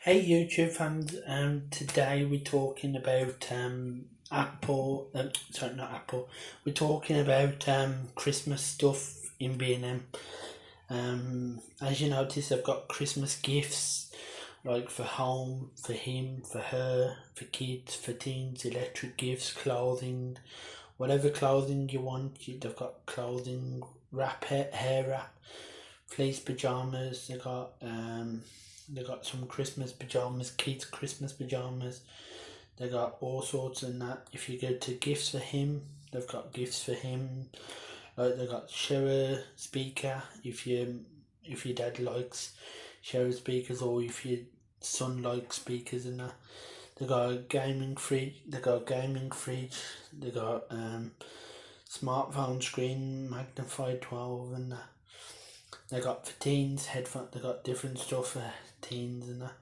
Hey YouTube fans, today we're talking about Apple, sorry not Apple, we're talking about Christmas stuff in B&M. As you notice, I've got Christmas gifts like for home, for him, for her, for kids, for teens, electric gifts, clothing, whatever clothing you want. They've got clothing, hair wrap, fleece pajamas. They got some Christmas pajamas, kids Christmas pajamas. They got all sorts and that. If you go to gifts for him, they've got gifts for him. Like they got shower speaker. If your dad likes shower speakers, or if your son likes speakers and that. They got a gaming fridge. They got a gaming fridge. They got smartphone screen magnified 12 and that. They got for teens headphones. They got different stuff for teens and that.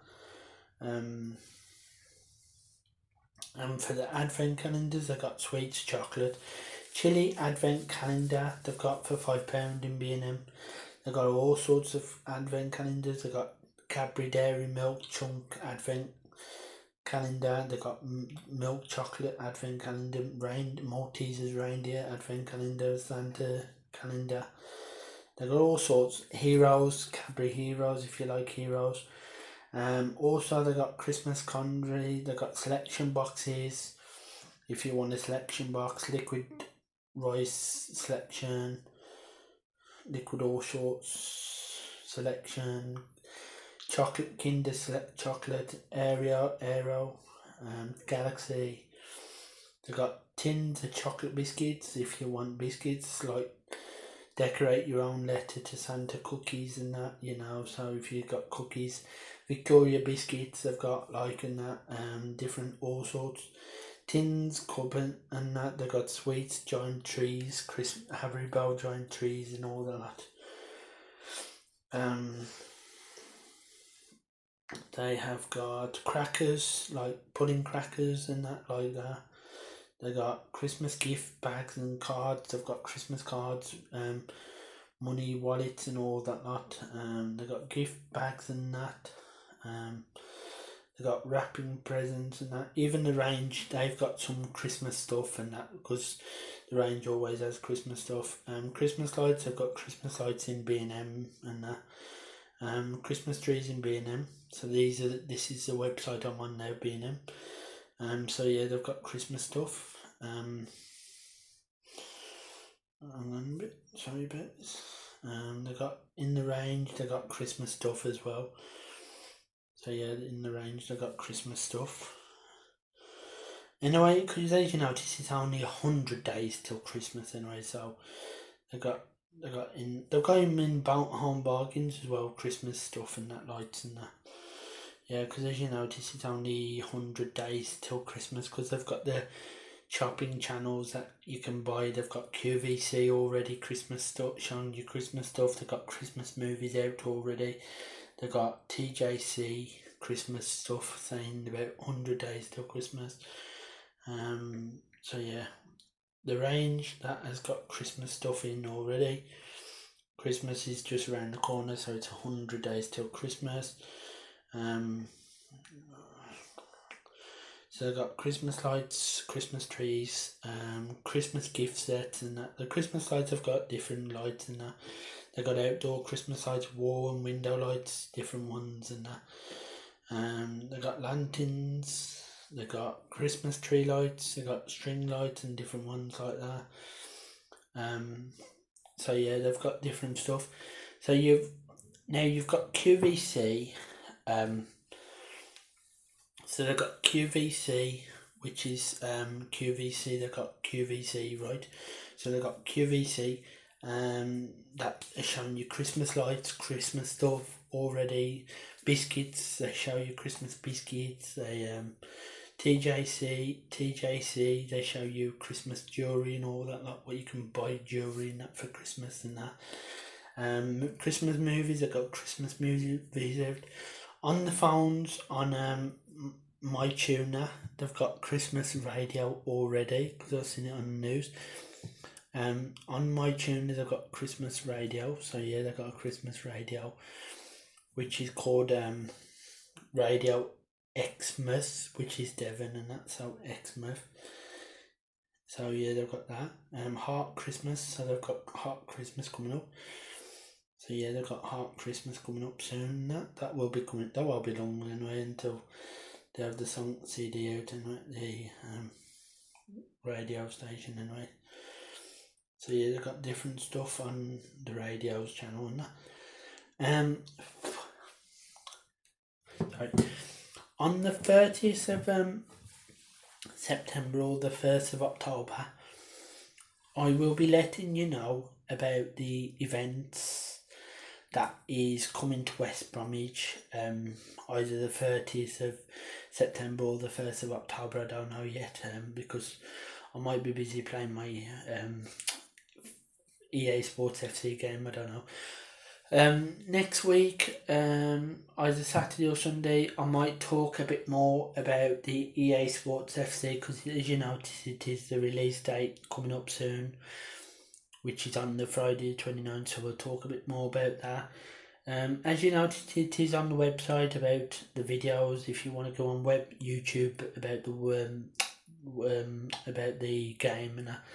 And for the advent calendars, they got sweets, chocolate, chili advent calendar. They've got for £5 in B&M. They got all sorts of advent calendars. They got Cadbury Dairy Milk Chunk advent calendar. They got milk chocolate advent calendar, Maltesers reindeer advent calendar, Santa calendar. They got all sorts. Heroes, Cadbury Heroes if you like Heroes. Also they got Christmas congee. They got selection boxes if you want a selection box, liquid rice selection, liquid all sorts selection, chocolate Kinder select chocolate, Aero, Galaxy. They got tins of chocolate biscuits if you want biscuits, like decorate your own letter to Santa cookies and that, so if you've got cookies, Victoria biscuits they've got like and that, different all sorts. Tins, cupboard and that, they got sweets, giant trees, Haribo giant trees and all that. They have got crackers, like pudding crackers and that like that. They got Christmas gift bags and cards. They've got Christmas cards, money wallets and all that lot. They got gift bags and that. They got wrapping presents and that. Even the range, they've got some Christmas stuff and that, because the range always has Christmas stuff. Christmas lights, they've got Christmas lights in B&M and that. Christmas trees in B&M. So this is the website I'm on now, B&M. So yeah, they've got Christmas stuff. Hang on a bit, sorry about this. They got in the range. They got Christmas stuff as well. So yeah, in the range they got Christmas stuff. Anyway, because as you notice, it's only 100 days till Christmas anyway. So they've got him in home bargains as well, Christmas stuff and that, lights and that. Yeah, because as you notice, it's only 100 days till Christmas, because they've got the shopping channels that you can buy. They've got QVC already, Christmas stuff, showing you Christmas stuff. They've got Christmas movies out already. They've got TJC Christmas stuff saying about 100 days till Christmas. So yeah, the range that has got Christmas stuff in already. Christmas is just around the corner, so it's 100 days till Christmas. So I got Christmas lights, Christmas trees, Christmas gift sets and that. The Christmas lights have got different lights and that. They got outdoor Christmas lights, wall and window lights, different ones and that. They got lanterns, they got Christmas tree lights, they got string lights and different ones like that. So yeah, they've got different stuff. So you've got QVC. So they've got QVC, which is QVC. They've got QVC, right? So they've got QVC, that is showing you Christmas lights, Christmas stuff already. Biscuits, they show you Christmas biscuits. They TJC, they show you Christmas jewelry and all that, like what you can buy jewelry and that for Christmas and that. Christmas movies, they've got Christmas movies out. On the phones, on MyTuner, they've got Christmas radio already, because I've seen it on the news. On MyTuner, they've got Christmas radio, so yeah, they've got a Christmas radio, which is called Radio Xmas, which is Devon, and that's so Xmas. So yeah, they've got that. Heart Christmas, so they've got Heart Christmas coming up. So yeah, they've got Heart Christmas coming up soon. That will be coming. That won't be long anyway until they have the song CD out anyway, the radio station anyway. So yeah, they've got different stuff on the radio's channel and that. Sorry. On the 30th of September or the 1st of October, I will be letting you know about the events that is coming to West Bromwich, either the 30th of September or the 1st of October. I don't know yet, because I might be busy playing my EA Sports FC game, I don't know. Next week, either Saturday or Sunday, I might talk a bit more about the EA Sports FC, because as you notice, it is the release date coming up soon, which is on the Friday the 29th, so we'll talk a bit more about that. As you noticed, it is on the website about the videos. If you want to go on YouTube about the game and that,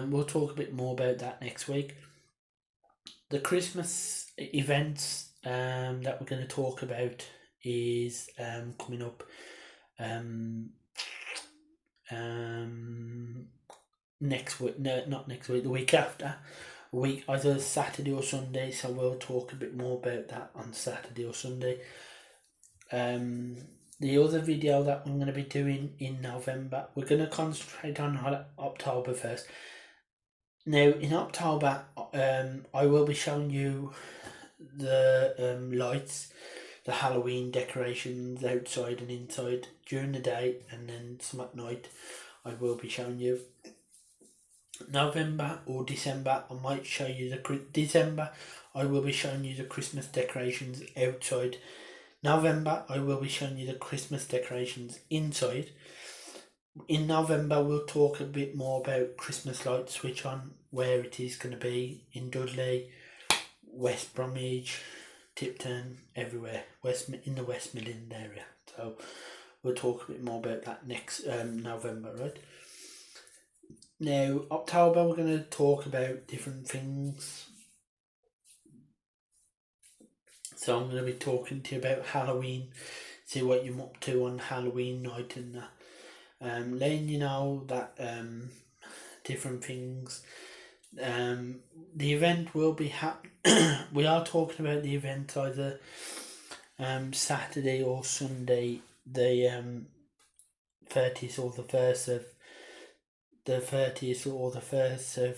we'll talk a bit more about that next week. The Christmas events that we're going to talk about is coming up next week. No, not next week. The week after. Week either Saturday or Sunday. So we'll talk a bit more about that on Saturday or Sunday. The other video that I'm going to be doing in November, we're going to concentrate on October first. Now, in October, I will be showing you the lights, the Halloween decorations outside and inside during the day, and then some at night. I will be showing you. November or December, I might show you December, I will be showing you the Christmas decorations outside. November, I will be showing you the Christmas decorations inside. In November, we'll talk a bit more about Christmas light switch on, where it is going to be in Dudley, West Bromwich, Tipton, everywhere, in the West Midland area. So we'll talk a bit more about that next November, right? Now, October, we're going to talk about different things. So I'm going to be talking to you about Halloween, see what you're up to on Halloween night and that. Letting you know that different things. The event will be we are talking about the event either Saturday or Sunday, the 30th or the 1st of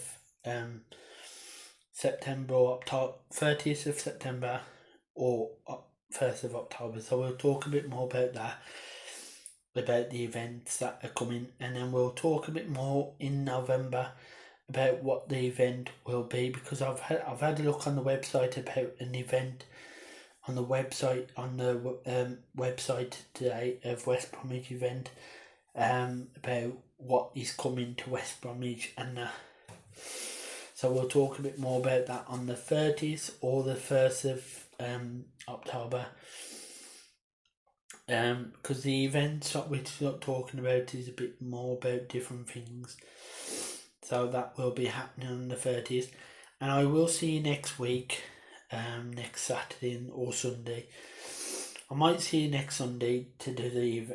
September or October, 30th of September or 1st of October. So we'll talk a bit more about that, about the events that are coming, and then we'll talk a bit more in November about what the event will be, because I've had a look on the website about an event on the website today of West Bromwich event, about what is coming to West Bromwich and so we'll talk a bit more about that on the 30th or the 1st of October. Because the events that we're talking about is a bit more about different things. So that will be happening on the 30th. And I will see you next week, next Saturday or Sunday. I might see you next Sunday to do the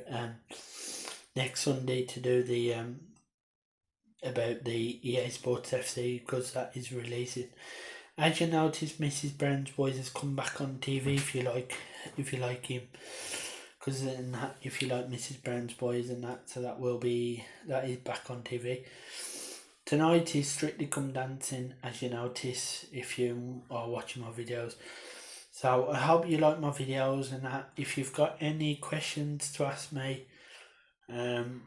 about the EA Sports FC, because that is releasing. As you notice, Mrs. Brown's Boys has come back on TV if you like him. Because if you like Mrs. Brown's Boys and that, so that is back on TV. Tonight is Strictly Come Dancing, as you notice if you are watching my videos. So I hope you like my videos and that. If you've got any questions to ask me, and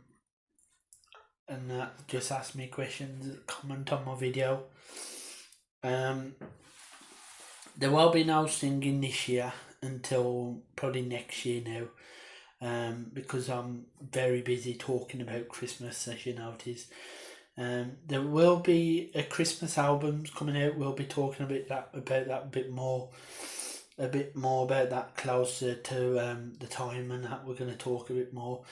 that, just ask me questions, comment on my video. There will be no singing this year until probably next year now, because I'm very busy talking about Christmas, as you notice. There will be a Christmas album coming out. We'll be talking about that a bit more a bit more about that closer to the time, and that we're going to talk a bit more.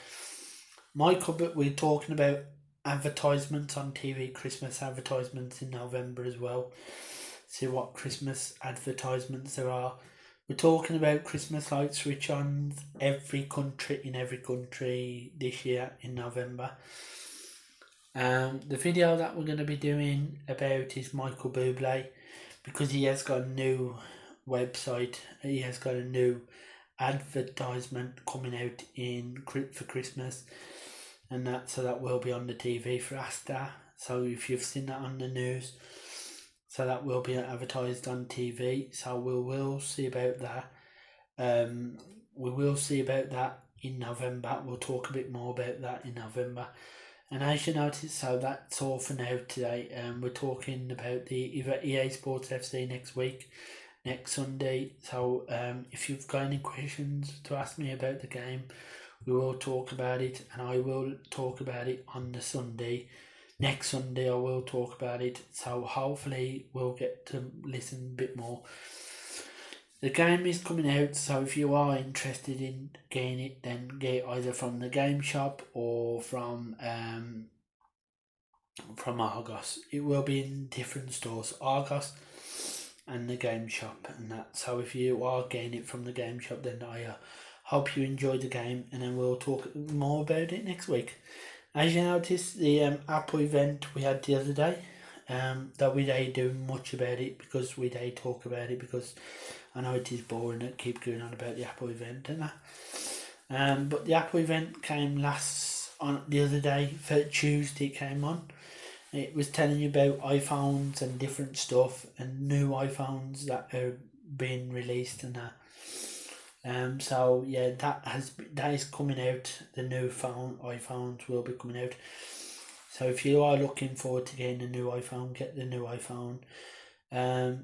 Michael, but we're talking about advertisements on TV, Christmas advertisements in November as well. See what Christmas advertisements there are. We're talking about Christmas lights switch on in every country this year in November. The video that we're going to be doing about is Michael Bublé, because he has got a new website. He has got a new advertisement coming out for Christmas, and that will be on the TV for Asda. So if you've seen that on the news, so that will be advertised on TV. So we will see about that. We will see about that in November. We'll talk a bit more about that in November. And as you notice, so that's all for now today. We're talking about the EA Sports FC next week, next Sunday. So if you've got any questions to ask me about the game, we will talk about it, and I will talk about it on the Sunday. Next Sunday I will talk about it, so hopefully we'll get to listen a bit more. The game is coming out, so if you are interested in getting it, then get either from the game shop or from Argos. It will be in different stores, Argos and the game shop and that. So if you are getting it from the game shop, then I hope you enjoy the game, and then we'll talk more about it next week. As you noticed, the Apple event we had the other day, that we don't do much about it because we don't talk about it, because I know it is boring to keep going on about the Apple event and that. But the Apple event came the other day, for Tuesday it came on. It was telling you about iPhones and different stuff and new iPhones that are being released and that. So yeah, that is coming out. The new iPhones will be coming out. So if you are looking forward to getting a new iPhone, get the new iPhone.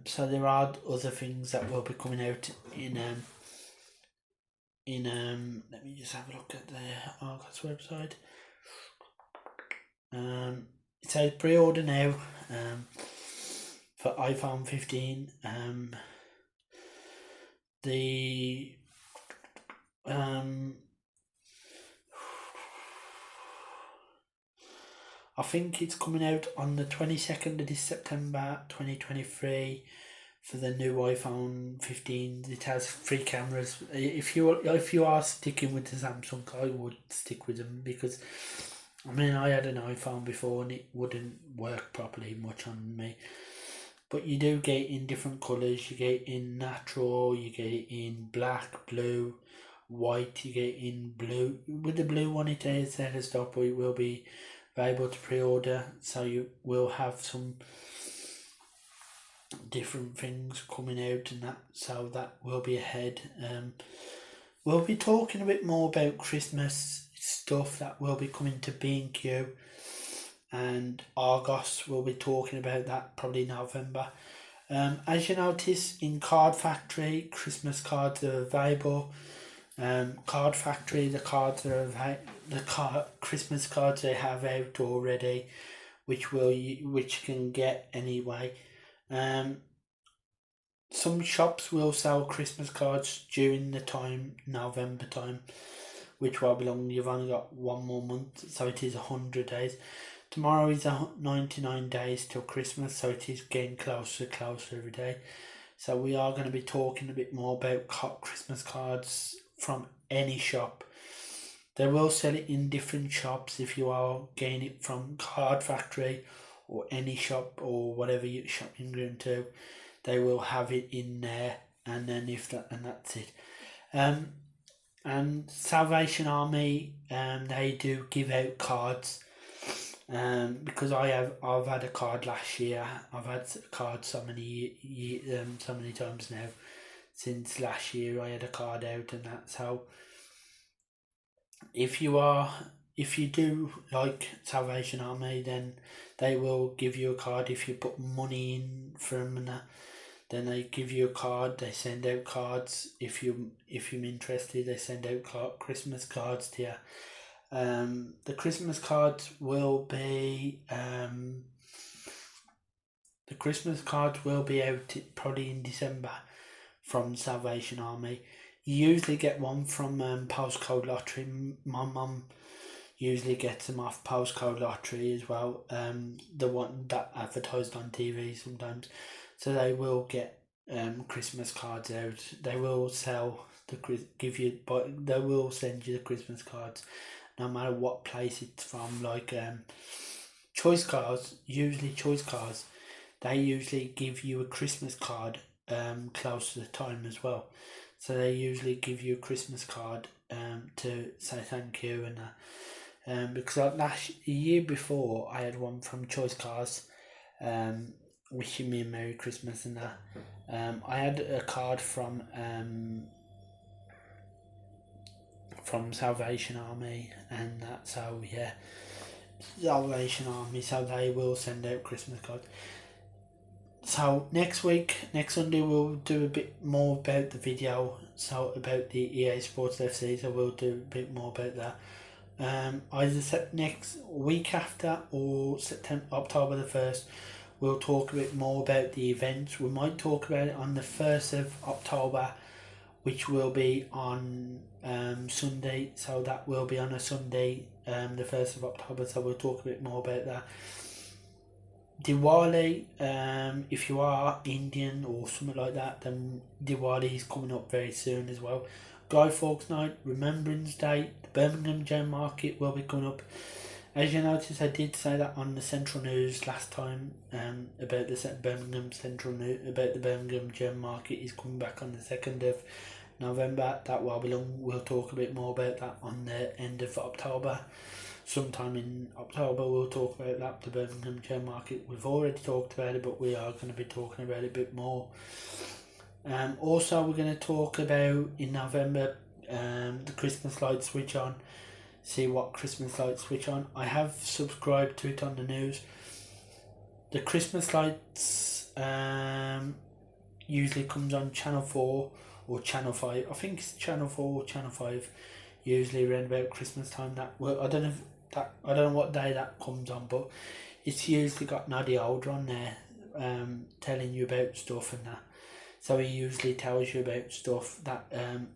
So there are other things that will be coming out in let me just have a look at the Argos website. It says pre-order now for iPhone 15. I think it's coming out on the 22nd of this September 2023 for the new iPhone 15. It has 3 cameras. If you are sticking with the Samsung, I would stick with them, because I mean, I had an iPhone before and it wouldn't work properly much on me. But you do get it in different colours. You get it in natural, you get it in black, blue, white, you get it in blue. With the blue one, it is there to stop, but it will be able to pre-order, so you will have some different things coming out and that, so that will be ahead. We'll be talking a bit more about Christmas stuff that will be coming to B&Q and Argos. We'll be talking about that probably in November. As you notice, in Card Factory, Christmas cards are available. Card Factory, the Christmas cards they have out already, which you can get anyway. Some shops will sell Christmas cards during the time, November time, which will be long. You've only got one more month, so it is 100 days. Tomorrow is 99 days till Christmas, so it is getting closer every day. So we are going to be talking a bit more about Christmas cards from any shop. They will sell it in different shops. If you are getting it from Card Factory or any shop or whatever you're shopping going to, they will have it in there, and then that's it. And Salvation Army, they do give out cards. Because I've had a card last year. I've had a card so many times now. Since last year, I had a card out, and that's how. If you do like Salvation Army, then they will give you a card. If you put money in for them and that, then they give you a card. They send out cards. If you're interested, they send out Christmas cards to you. The Christmas cards will be out probably in December from Salvation Army. You usually get one from Postcode Lottery. My mum usually gets them off Postcode Lottery as well. The one that advertised on TV sometimes. So they will get Christmas cards out. They will sell but they will send you the Christmas cards, no matter what place it's from. Like Choice Cards, they usually give you a Christmas card close to the time as well. So they usually give you a Christmas card to say thank you and because a year before I had one from Choice Cards wishing me a Merry Christmas and that. I had a card from Salvation Army and that, so yeah, Salvation Army, so they will send out Christmas cards. So next Sunday, we'll do a bit more about the video, so about the EA Sports FC, so we'll do a bit more about that. Either next week after or October the 1st, we'll talk a bit more about the events. We might talk about it on the 1st of October, which will be on Sunday, so that will be on a Sunday, the 1st of October, so we'll talk a bit more about that. Diwali, if you are Indian or something like that, then Diwali is coming up very soon as well. Guy Fawkes Night, Remembrance Day, the Birmingham Gem Market will be coming up. As you notice, I did say that on the Central News last time about the Birmingham Gem Market is coming back on the 2nd of November. That won't be long. We'll talk a bit more about that on the end of October. Sometime in October we'll talk about that, the Birmingham Gem Market. We've already talked about it, but we are going to be talking about it a bit more. Also, we're going to talk about in November the Christmas lights switch on. See what Christmas lights switch on. I have subscribed to it on the news. The Christmas lights usually comes on Channel 4 or Channel 5. I think it's Channel 4 or Channel 5. Usually around about Christmas time. I don't know what day that comes on, but it's usually got Noddy Older on there, telling you about stuff and that. So he usually tells you about stuff that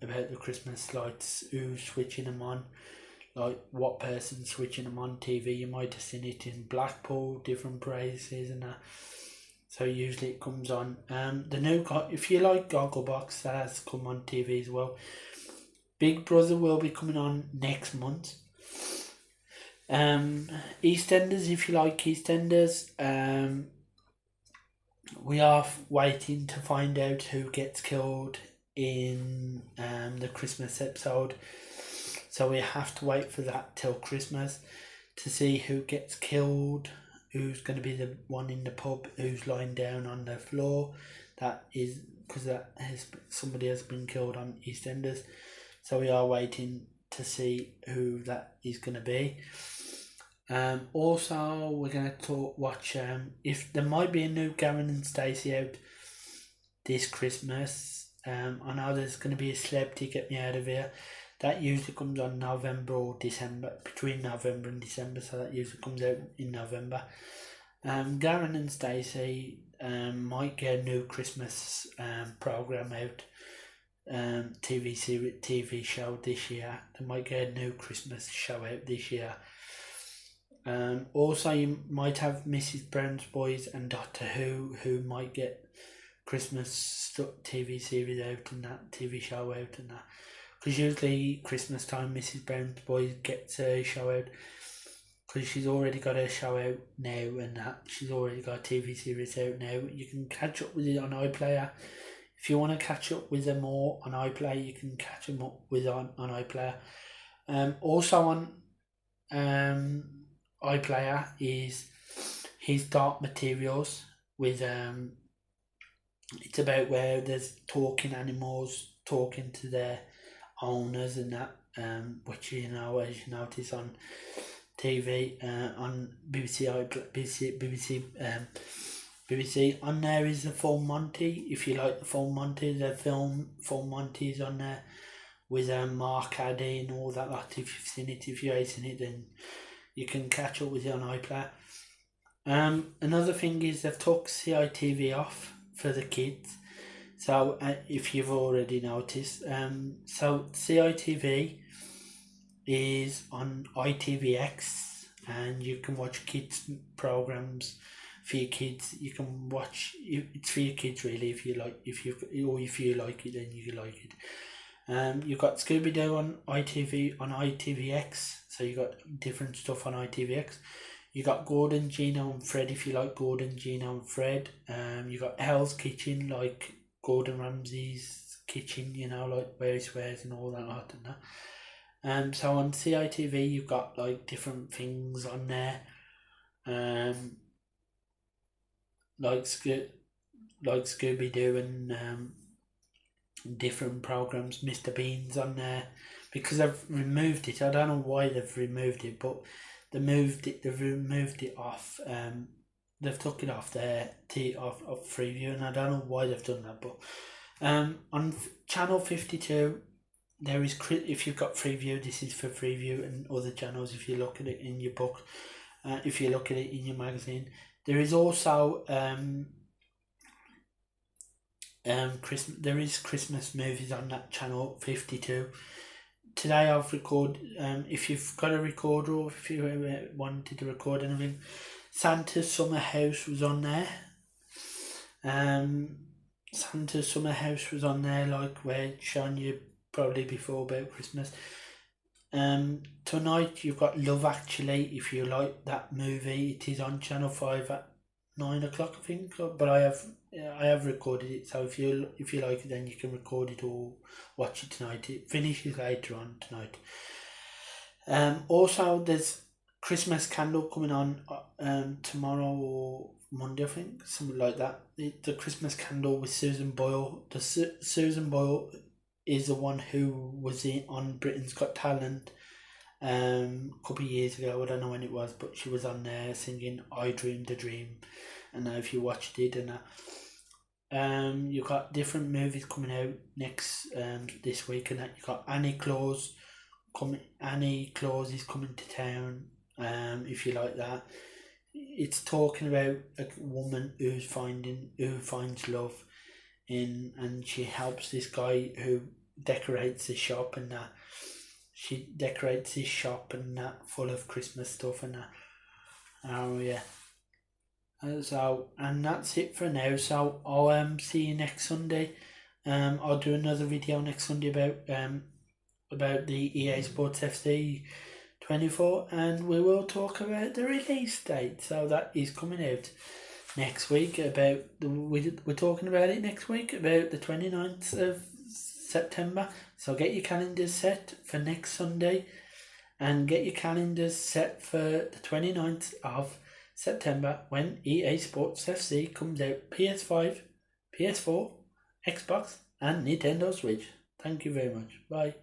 about the Christmas lights, who's switching them on, like what person's switching them on TV. You might have seen it in Blackpool, different places and that. So usually it comes on. The new if you like Gogglebox, that has come on TV as well. Big Brother will be coming on next month. EastEnders, if you like EastEnders, we are waiting to find out who gets killed in the Christmas episode. So we have to wait for that till Christmas to see who gets killed, who's going to be the one in the pub who's lying down on the floor. That is because somebody has been killed on EastEnders. So we are waiting to see who that is going to be. Also, we're going to watch if there might be a new Gavin and Stacey out this Christmas. I know there's going to be a Celebrity Get Me Out of Here. That usually comes on November or December, between November and December, so that usually comes out in November. Gavin and Stacey might get a new Christmas programme out. TV show this year. They might get a new Christmas show out this year. Also, you might have Mrs. Brown's Boys and Doctor Who might get Christmas TV series out and that TV show out and that. Because usually Christmas time, Mrs. Brown's Boys gets a show out. Because she's already got a show out now and that. She's already got a TV series out now. You can catch up with it on iPlayer. If you want to catch up with them more on iPlayer, you can catch them up with on iPlayer. Also on iPlayer is his Dark Materials with it's about where there's talking animals talking to their owners and that, which as you notice on TV on BBC. On there is the Full Monty. If you like the Full Monty, the film Full Monty is on there with Mark Addy and all that lot. If you've seen it, if you ain't seen it, then you can catch up with it on iPlayer. Another thing is they've took CITV off for the kids. So if you've already noticed, so CITV is on ITVX, and you can watch kids programs for your kids. You can watch it's for your kids really, if you like, if you like it, then you like it. You've got Scooby Doo on ITVX, so you got different stuff on ITVX. You got Gordon, Gino, and Fred if you like Gordon, Gino, and Fred. You got Hell's Kitchen, like Gordon Ramsay's kitchen, like where he swears and all that lot and that. So on CITV you've got like different things on there, like Scooby Doo and different programs. Mr. Bean's on there because they've removed it. I don't know why they've removed it, but they've removed it off. They've took it off there off Freeview, and I don't know why they've done that. But on channel 52. There is, if you've got Freeview, this is for Freeview, and other channels if you look at it in your book, if you look at it in your magazine. There is also there is Christmas movies on that channel 52. Today I've recorded, if you've got a recorder or if you ever wanted to record anything, Santa's Summer House was on there. Santa's Summer House was on there, like where showing you probably before about Christmas. Tonight you've got Love Actually, if you like that movie. It is on Channel 5 at 9 o'clock, I think, but I have recorded it, so if you like it, then you can record it or watch it tonight. It finishes later on tonight. Also there's Christmas Candle coming on tomorrow or Monday, I think, something like that. The Christmas Candle with Susan Boyle. Susan Boyle is the one who was on Britain's Got Talent a couple of years ago. I don't know when it was, but she was on there singing I Dreamed a Dream, and now if you watched it and that, you've got different movies coming out next this week, and that you've got Annie Claus is coming to town. If you like that, it's talking about a woman who finds love and she helps this guy who decorates the shop and that. She decorates his shop and that full of Christmas stuff and that. Oh yeah. So, and that's it for now. So I'll see you next Sunday. I'll do another video next Sunday about the EA Sports FC 24, and we will talk about the release date. So that is coming out next week. We're talking about it next week, about the 29th of September. So get your calendars set for next Sunday, and get your calendars set for the 29th of September when EA Sports FC comes out. PS5, PS4, Xbox and Nintendo Switch. Thank you very much. Bye.